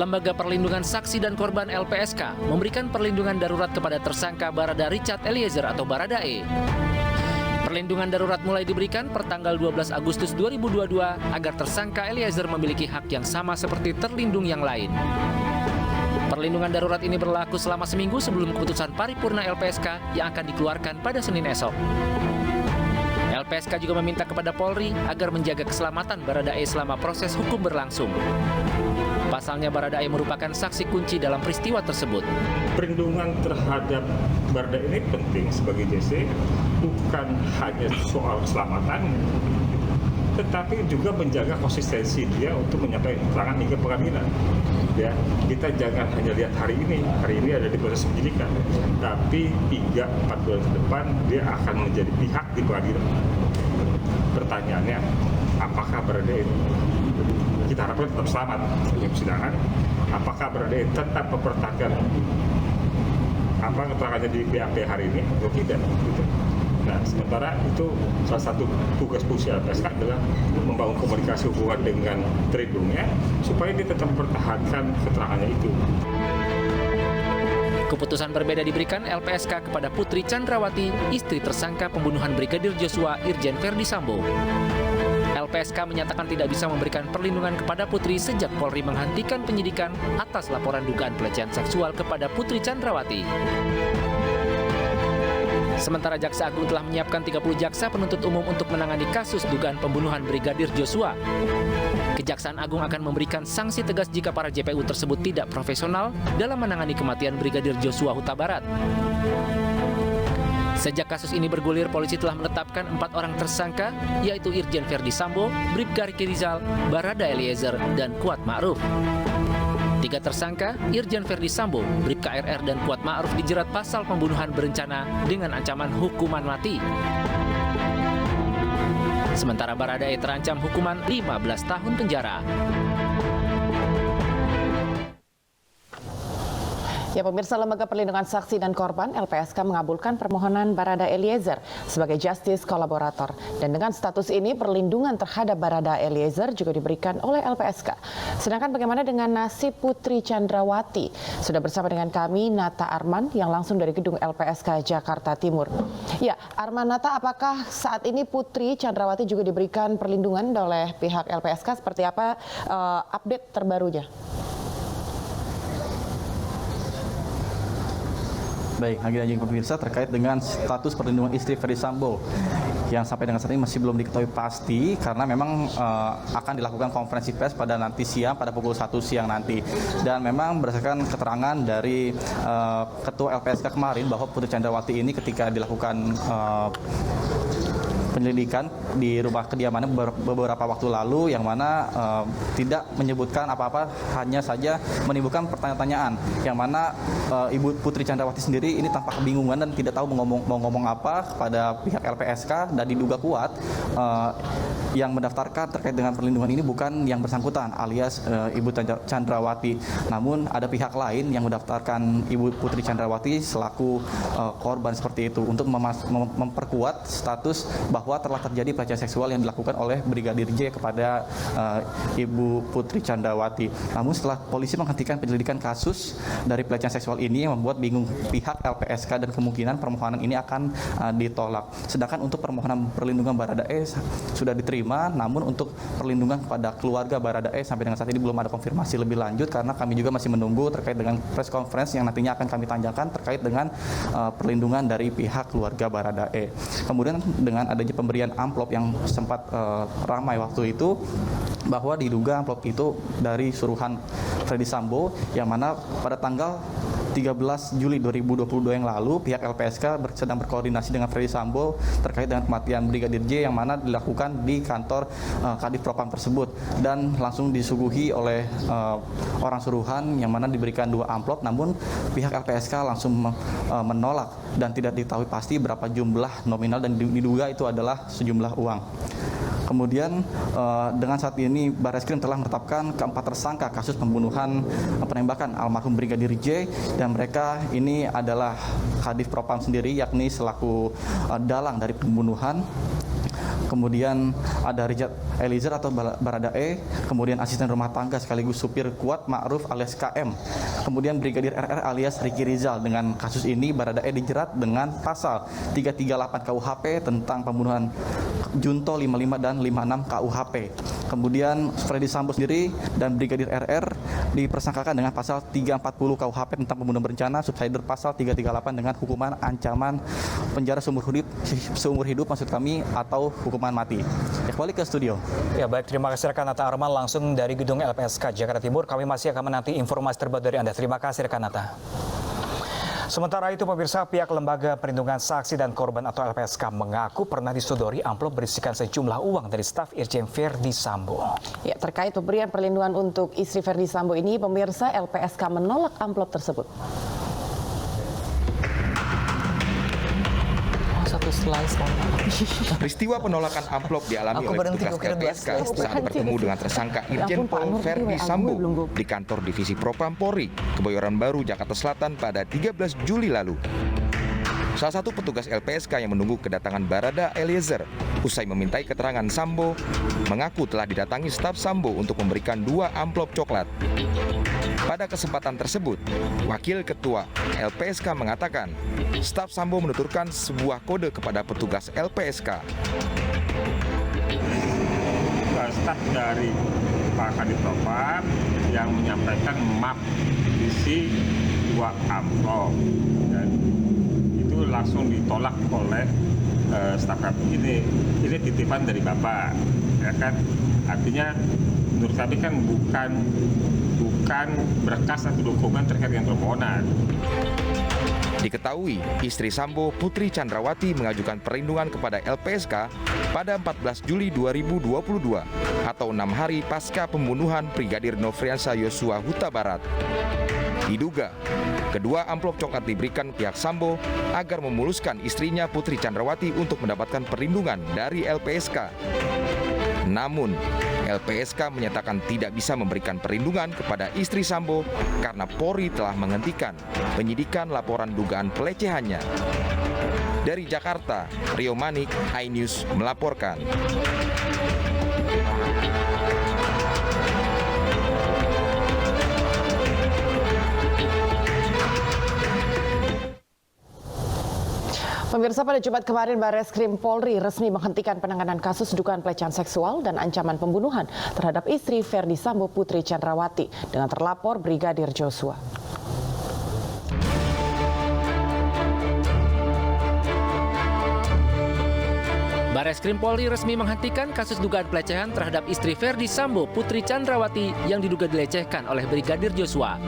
Lembaga Perlindungan Saksi dan Korban LPSK memberikan perlindungan darurat kepada tersangka Barada Richard Eliezer atau Baradae. Perlindungan darurat mulai diberikan per tanggal 12 Agustus 2022 agar tersangka Eliezer memiliki hak yang sama seperti terlindung yang lain. Perlindungan darurat ini berlaku selama seminggu sebelum keputusan paripurna LPSK yang akan dikeluarkan pada Senin esok. LPSK juga meminta kepada Polri agar menjaga keselamatan Baradae selama proses hukum berlangsung. Pasalnya Baradae merupakan saksi kunci dalam peristiwa tersebut. Perlindungan terhadap Baradae ini penting sebagai JC, bukan hanya soal keselamatan, tetapi juga menjaga konsistensi dia untuk menyampaikan keterangan hingga pengadilan. Ya, kita jangan hanya lihat hari ini ada di proses penyidikan, tapi 3-4 bulan ke depan dia akan menjadi pihak di pengadilan. Pertanyaannya, apakah Baradae kita harapkan tetap selamat di persidangan? Apakah Baradae tetap mempertahankan keterangannya di BAP hari ini atau tidak? Gitu. Nah, sementara itu salah satu tugas fungsi LPSK adalah membangun komunikasi hubungan dengan terlindungnya supaya dia tetap mempertahankan keterangannya itu. Keputusan berbeda diberikan LPSK kepada Putri Chandrawati, istri tersangka pembunuhan Brigadir Joshua Irjen Verdi Sambo. LPSK menyatakan tidak bisa memberikan perlindungan kepada Putri sejak Polri menghentikan penyidikan atas laporan dugaan pelecehan seksual kepada Putri Chandrawati. Sementara Jaksa Agung telah menyiapkan 30 jaksa penuntut umum untuk menangani kasus dugaan pembunuhan Brigadir Joshua. Kejaksaan Agung akan memberikan sanksi tegas jika para JPU tersebut tidak profesional dalam menangani kematian Brigadir Joshua Huta Barat. Sejak kasus ini bergulir, polisi telah menetapkan 4 orang tersangka, yaitu Irjen Verdi Sambo, Bribka Riki Rizal, Barada Eliezer, dan Kuat Ma'ruf. 3 tersangka, Irjen Verdi Sambo, Bribka RR, dan Kuat Ma'ruf dijerat pasal pembunuhan berencana dengan ancaman hukuman mati. Sementara Baradae terancam hukuman 15 tahun penjara. Ya, pemirsa, Lembaga Perlindungan Saksi dan Korban LPSK mengabulkan permohonan Barada Eliezer sebagai justice kolaborator. Dan dengan status ini, perlindungan terhadap Barada Eliezer juga diberikan oleh LPSK. Sedangkan bagaimana dengan nasib Putri Chandrawati? Sudah bersama dengan kami Nata Arman yang langsung dari gedung LPSK Jakarta Timur. Ya, Arman, Nata, apakah saat ini Putri Chandrawati juga diberikan perlindungan oleh pihak LPSK? Seperti apa update terbarunya? Baik, Nagita dan pemirsa, terkait dengan status perlindungan istri Verdi Sambo yang sampai dengan saat ini masih belum diketahui pasti karena memang akan dilakukan konferensi pers pada nanti siang, pada pukul 1 siang nanti. Dan memang berdasarkan keterangan dari Ketua LPSK kemarin bahwa Putri Chandrawati ini ketika dilakukan penyelidikan di rumah kediamannya beberapa waktu lalu yang mana tidak menyebutkan apa-apa, hanya saja menimbulkan pertanyaan-pertanyaan yang mana Ibu Putri Chandrawati sendiri ini tampak kebingungan dan tidak tahu mau ngomong apa kepada pihak LPSK, dan diduga kuat yang mendaftarkan terkait dengan perlindungan ini bukan yang bersangkutan alias Ibu Chandrawati, namun ada pihak lain yang mendaftarkan Ibu Putri Chandrawati selaku korban seperti itu untuk memperkuat status bahwa telah terjadi pelecehan seksual yang dilakukan oleh Brigadir J kepada Ibu Putri Chandrawati. Namun setelah polisi menghentikan penyelidikan kasus dari pelecehan seksual ini yang membuat bingung pihak LPSK dan kemungkinan permohonan ini akan ditolak. Sedangkan untuk permohonan perlindungan Baradae sudah diterima, namun untuk perlindungan kepada keluarga Baradae sampai dengan saat ini belum ada konfirmasi lebih lanjut karena kami juga masih menunggu terkait dengan press conference yang nantinya akan kami tanyakan terkait dengan perlindungan dari pihak keluarga Baradae. Kemudian dengan adanya pemberian amplop yang sempat ramai waktu itu, bahwa diduga amplop itu dari suruhan Verdi Sambo yang mana pada tanggal 13 Juli 2022 yang lalu pihak LPSK sedang berkoordinasi dengan Verdi Sambo terkait dengan kematian Brigadir J yang mana dilakukan di kantor Kadif Propam tersebut, dan langsung disuguhi oleh orang suruhan yang mana diberikan 2 amplop, namun pihak LPSK langsung menolak dan tidak diketahui pasti berapa jumlah nominal dan diduga itu adalah sejumlah uang. Kemudian dengan saat ini Barreskrim telah menetapkan keempat tersangka kasus pembunuhan penembakan almarhum Brigadir J, dan mereka ini adalah Kadif Propam sendiri yakni selaku dalang dari pembunuhan. kemudian ada Richard Eliezer atau Baradae, kemudian asisten rumah tangga sekaligus supir Kuat Ma'ruf alias KM, kemudian Brigadir RR alias Ricky Rizal. Dengan kasus ini Baradae dijerat dengan pasal 338 KUHP tentang pembunuhan junto 55 dan 56 KUHP. Kemudian Freddy Sambo sendiri dan Brigadir RR dipersangkakan dengan pasal 340 KUHP tentang pembunuhan berencana, subsider pasal 338 dengan hukuman ancaman penjara seumur hidup maksud kami, atau hukuman mati. Kembali ke studio. Ya baik, terima kasih rekan Nata Arman langsung dari gedung LPSK Jakarta Timur. Kami masih akan menanti informasi terbaru dari Anda. Terima kasih rekan Nata. Sementara itu pemirsa, pihak Lembaga Perlindungan Saksi dan Korban atau LPSK mengaku pernah disodori amplop berisikan sejumlah uang dari staf Irjen Verdi Sambo. Ya, terkait pemberian perlindungan untuk istri Verdi Sambo ini, pemirsa, LPSK menolak amplop tersebut. Peristiwa penolakan amplop dialami oleh petugas LPSK saat bertemu dengan tersangka Irjen Pol Verdi Sambo di kantor Divisi Propam Polri, Kebayoran Baru, Jakarta Selatan pada 13 Juli lalu. Salah satu petugas LPSK yang menunggu kedatangan Barada Eliezer usai memintai keterangan Sambo mengaku telah didatangi staf Sambo untuk memberikan 2 amplop coklat. Pada kesempatan tersebut, Wakil Ketua LPSK mengatakan staf Sambo menuturkan sebuah kode kepada petugas LPSK. Staf dari Pak Kadif Propam yang menyampaikan map isi 2 amplop, dan itu langsung ditolak oleh staf kami. Ini titipan dari Bapak, ya kan? Artinya menurut kami kan bukan berkas atau dokumen terkait dengan permohonan. Diketahui, istri Sambo, Putri Chandrawati, mengajukan perlindungan kepada LPSK pada 14 Juli 2022 atau 6 hari pasca pembunuhan Brigadir Nofriansah Yosua Huta Barat. Diduga, kedua amplop coklat diberikan pihak Sambo agar memuluskan istrinya Putri Chandrawati untuk mendapatkan perlindungan dari LPSK. Namun, LPSK menyatakan tidak bisa memberikan perlindungan kepada istri Sambo karena Polri telah menghentikan penyidikan laporan dugaan pelecehannya. Dari Jakarta, Rio Manik, iNews melaporkan. Pemirsa, pada Jumat kemarin Barreskrim Polri resmi menghentikan penanganan kasus dugaan pelecehan seksual dan ancaman pembunuhan terhadap istri Verdi Sambo, Putri Chandrawati, dengan terlapor Brigadir Joshua. Barreskrim Polri resmi menghentikan kasus dugaan pelecehan terhadap istri Verdi Sambo, Putri Chandrawati, yang diduga dilecehkan oleh Brigadir Joshua.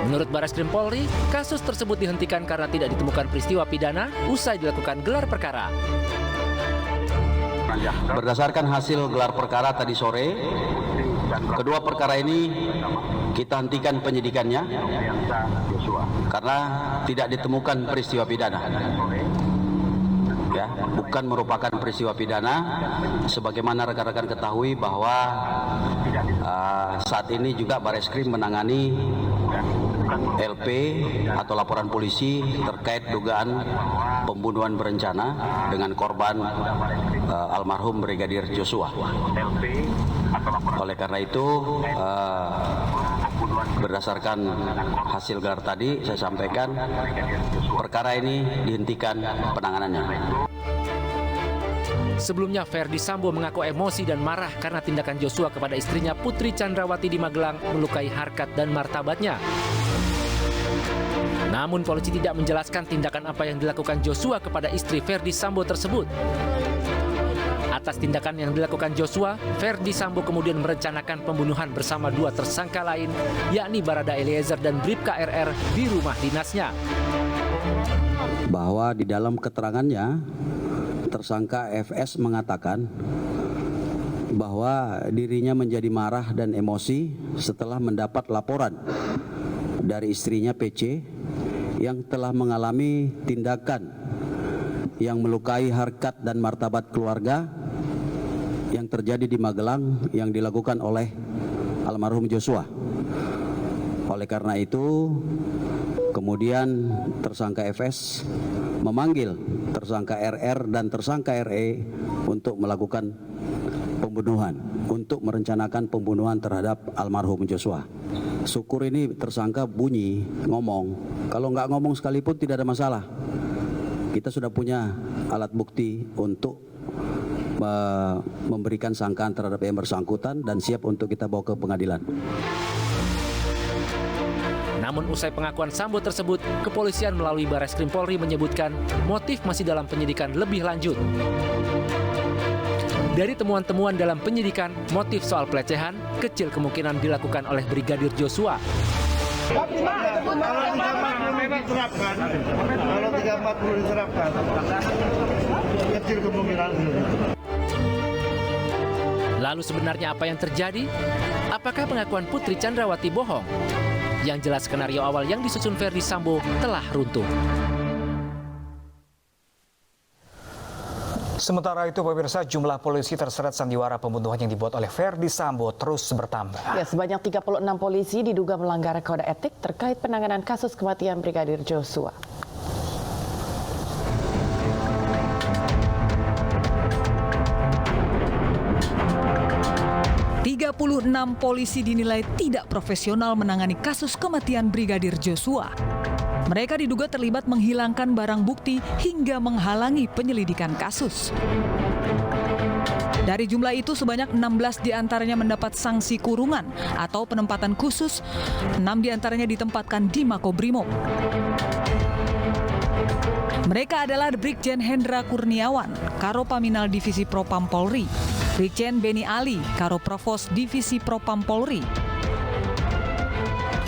Menurut Barreskrim Polri, kasus tersebut dihentikan karena tidak ditemukan peristiwa pidana usai dilakukan gelar perkara. Berdasarkan hasil gelar perkara tadi sore, kedua perkara ini kita hentikan penyidikannya karena tidak ditemukan peristiwa pidana. Ya, bukan merupakan peristiwa pidana, sebagaimana rekan-rekan ketahui bahwa saat ini juga Barreskrim menangani LP atau laporan polisi terkait dugaan pembunuhan berencana dengan korban almarhum Brigadir Joshua. Oleh karena itu, berdasarkan hasil gelar tadi saya sampaikan perkara ini dihentikan penanganannya. Sebelumnya Verdi Sambo mengaku emosi dan marah karena tindakan Joshua kepada istrinya Putri Chandrawati di Magelang melukai harkat dan martabatnya. Namun polisi tidak menjelaskan tindakan apa yang dilakukan Joshua kepada istri Verdi Sambo tersebut. Atas tindakan yang dilakukan Joshua, Verdi Sambo kemudian merencanakan pembunuhan bersama 2 tersangka lain, yakni Barada Eliezer dan Bribka RR di rumah dinasnya. Bahwa di dalam keterangannya, tersangka FS mengatakan bahwa dirinya menjadi marah dan emosi setelah mendapat laporan dari istrinya PC yang telah mengalami tindakan yang melukai harkat dan martabat keluarga yang terjadi di Magelang yang dilakukan oleh almarhum Joshua. Oleh karena itu, Kemudian tersangka FS memanggil tersangka RR dan tersangka RE untuk melakukan pembunuhan, untuk merencanakan pembunuhan terhadap almarhum Joshua. Syukur ini tersangka bunyi, ngomong. Kalau nggak ngomong sekalipun tidak ada masalah. Kita sudah punya alat bukti untuk memberikan sangkaan terhadap yang bersangkutan dan siap untuk kita bawa ke pengadilan. Namun usai pengakuan Sambo tersebut, kepolisian melalui Barreskrim Polri menyebutkan motif masih dalam penyidikan lebih lanjut. Dari temuan-temuan dalam penyidikan, motif soal pelecehan kecil kemungkinan dilakukan oleh Brigadir Joshua. Kalau 340 diterapkan, kecil kemungkinan. Lalu sebenarnya apa yang terjadi? Apakah pengakuan Putri Chandrawati bohong? Yang jelas skenario awal yang disusun Ferdy Sambo telah runtuh. Sementara itu, pemirsa, jumlah polisi terseret sandiwara pembunuhan yang dibuat oleh Ferdy Sambo terus bertambah. Ya, sebanyak 36 polisi diduga melanggar kode etik terkait penanganan kasus kematian Brigadir Joshua. Enam polisi dinilai tidak profesional menangani kasus kematian Brigadir Joshua. Mereka diduga terlibat menghilangkan barang bukti hingga menghalangi penyelidikan kasus. Dari jumlah itu, sebanyak 16 diantaranya mendapat sanksi kurungan atau penempatan khusus, 6 diantaranya ditempatkan di Makobrimob. Mereka adalah Brigjen Hendra Kurniawan, Karo Paminal Divisi Propam Polri, Brigjen Beni Ali, Karo Provos Divisi Propam Polri,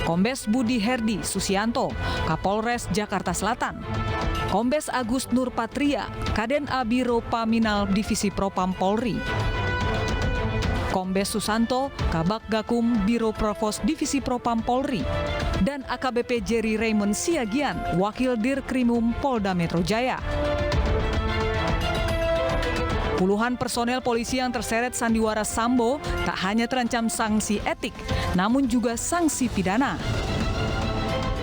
Kombes Budi Herdi Susianto, Kapolres Jakarta Selatan, Kombes Agus Nurpatria, Kaden A Biro Paminal Divisi Propam Polri, Kombes Susanto, Kabak Gakum Biro Provos Divisi Propam Polri, dan AKBP Jerry Raymond Siagian, Wakil Dirkrimum Polda Metro Jaya. Puluhan personel polisi yang terseret sandiwara Sambo tak hanya terancam sanksi etik, namun juga sanksi pidana.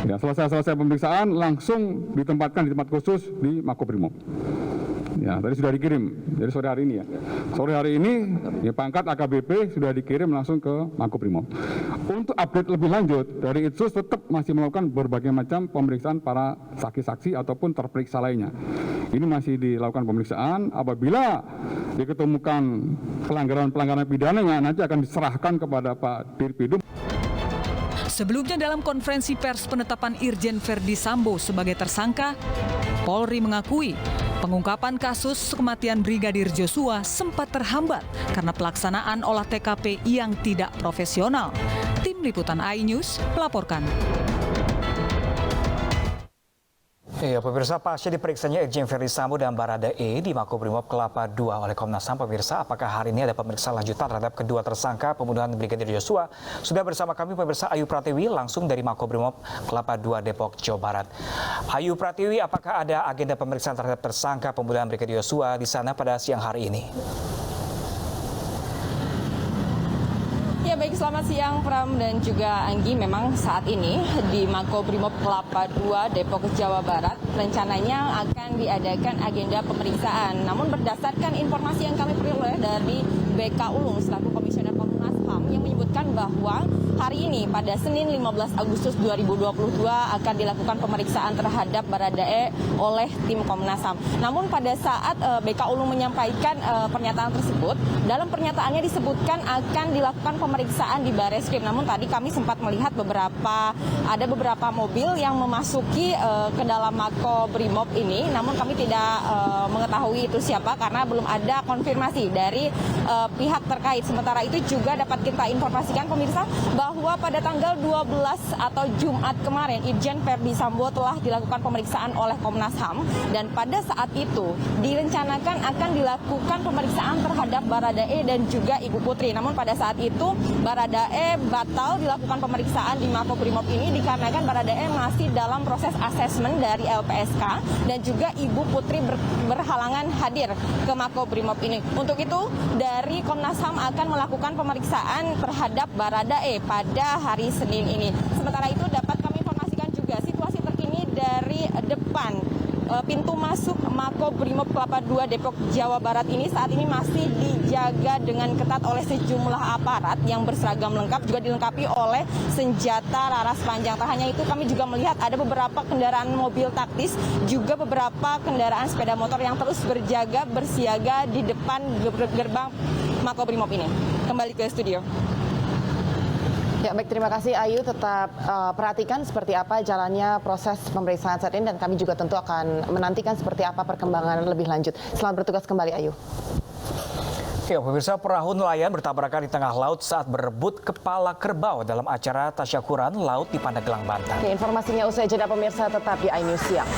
Ya, selesai pemeriksaan langsung ditempatkan di tempat khusus di Makobrimob. Ya, tadi sudah dikirim, jadi sore hari ini ya. Sore hari ini ya, pangkat AKBP sudah dikirim langsung ke Makobrimob. Untuk update lebih lanjut, dari Itsus tetap masih melakukan berbagai macam pemeriksaan para saksi-saksi ataupun terperiksa lainnya. Ini masih dilakukan pemeriksaan. Apabila diketemukan pelanggaran pidananya, nanti akan diserahkan kepada Pak Dirpidum. Sebelumnya dalam konferensi pers penetapan Irjen Ferdy Sambo sebagai tersangka, Polri mengakui pengungkapan kasus kematian Brigadir Joshua sempat terhambat karena pelaksanaan olah TKP yang tidak profesional. Tim Liputan iNews melaporkan. Ya, pemirsa, pasca diperiksanya Irjen Ferdy Sambo dan Baradae di Makobrimob Kelapa II oleh Komnas HAM, pemirsa, apakah hari ini ada pemeriksaan lanjutan terhadap kedua tersangka pembunuhan Brigadir Joshua? Sudah bersama kami pemirsa Ayu Pratiwi langsung dari Makobrimob Kelapa II Depok, Jawa Barat. Ayu Pratiwi, apakah ada agenda pemeriksaan terhadap tersangka pembunuhan Brigadir Joshua di sana pada siang hari ini? Ya, baik, selamat siang Pram dan juga Anggi. Memang saat ini di Makobrimob Kelapa II Depok, Jawa Barat rencananya akan diadakan agenda pemeriksaan. Namun berdasarkan informasi yang kami peroleh dari BK Ulung selaku Komisioner Komnas HAM yang menyebutkan bahwa hari ini pada Senin 15 Agustus 2022 akan dilakukan pemeriksaan terhadap Baradae oleh tim Komnas HAM. Namun pada saat BK Ulung menyampaikan pernyataan tersebut, dalam pernyataannya disebutkan akan dilakukan pemeriksaan di Barreskrim. Namun tadi kami sempat melihat ada beberapa mobil yang memasuki ke dalam Makobrimob ini. Namun kami tidak mengetahui itu siapa karena belum ada konfirmasi dari pihak terkait. Sementara itu juga dapat kita informasikan pemirsa bahwa pada tanggal 12 atau Jumat kemarin Irjen Ferdy Sambo telah dilakukan pemeriksaan oleh Komnas HAM dan pada saat itu direncanakan akan dilakukan pemeriksaan terhadap Baradae dan juga Ibu Putri. Namun pada saat itu Baradae batal dilakukan pemeriksaan di Makobrimob ini dikarenakan Baradae masih dalam proses asesmen dari LPSK dan juga Ibu Putri berhalangan hadir ke Makobrimob ini. Untuk itu dari Komnas HAM akan melakukan pemeriksaan terhadap Baradae pada hari Senin ini. Sementara itu dapat kami informasikan juga situasi terkini depan pintu masuk Makobrimob Kelapa II Depok Jawa Barat ini saat ini masih dijaga dengan ketat oleh sejumlah aparat yang berseragam lengkap, juga dilengkapi oleh senjata laras panjang. Tak hanya itu, kami juga melihat ada beberapa kendaraan mobil taktis, juga beberapa kendaraan sepeda motor yang terus berjaga bersiaga di depan gerbang Makobrimob ini. Kembali ke studio. Ya, baik, terima kasih Ayu. Tetap perhatikan seperti apa jalannya proses pemeriksaan saat ini, dan kami juga tentu akan menantikan seperti apa perkembangan lebih lanjut. Selamat bertugas kembali, Ayu. Ya, pemirsa, perahu nelayan bertabrakan di tengah laut saat berebut kepala kerbau dalam acara tasyakuran laut di Pandeglang, Banten. Informasinya usai jeda pemirsa, tetap di iNews Siang.